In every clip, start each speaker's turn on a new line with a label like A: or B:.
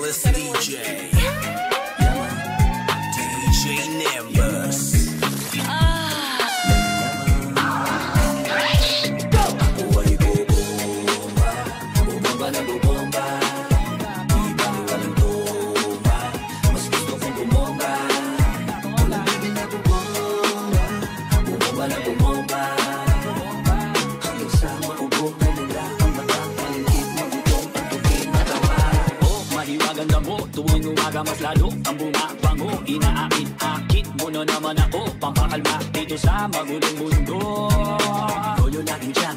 A: realest DJ. DJ Nimbus.
B: Tuwing umaga mas lalo ang bumabango. Inaakit-akit mo na naman ako, pampakalma dito sa magulong mundo. Toyo laging dyan,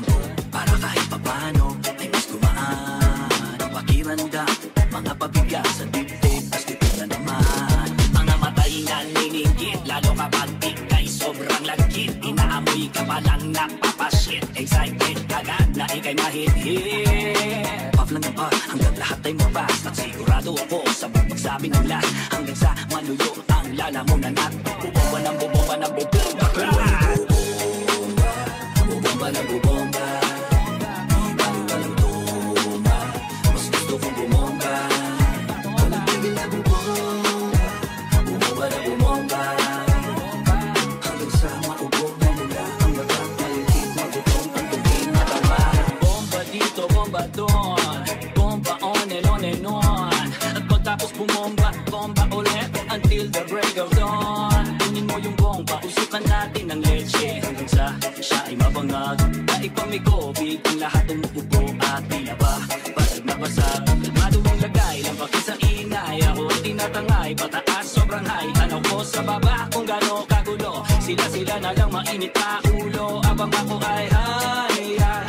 B: para kahit papano ay mas gumaan ang pakiranda. Mga pabigas sa dibdib, as dito na naman. Mga matay na ninigit, lalo kapag ikay sobrang lagkit. Inaamoy ka pa lang napapasit, excited agad na ikay mahit-hit. Lang na ba hanggang lahat ay mabas, at sigurado ako sa magsabi ng lahat, hanggang sa maluyo ang lalamunan at bubomba ng bubomba ng bubomba. Bubomba ng bubomba, di bali walang tumba. Mas gusto kong bumomba, walang tigil na bubomba. Bubomba ng bubomba, hanggang sa maubog na nila ang magkakalikit. Magutong ang tugin na tama. Bomba dito, bomba doon, on at pagtapos bumomba, bomba ulit until the break of dawn. Kunin mo yung bomba, usukan natin ng leche hanggang sa siya ay mabangag. Daig pamikobig, ang lahat umuubo at tinaba, basag na basag. Kalmado mong lagay, lampaki sa ingay. Ako ay tinatangay, pataas sobrang high. Ano ko sa baba kung gano'n kagulo, sila na lang mainit na ulo. Abang ako ay high, high.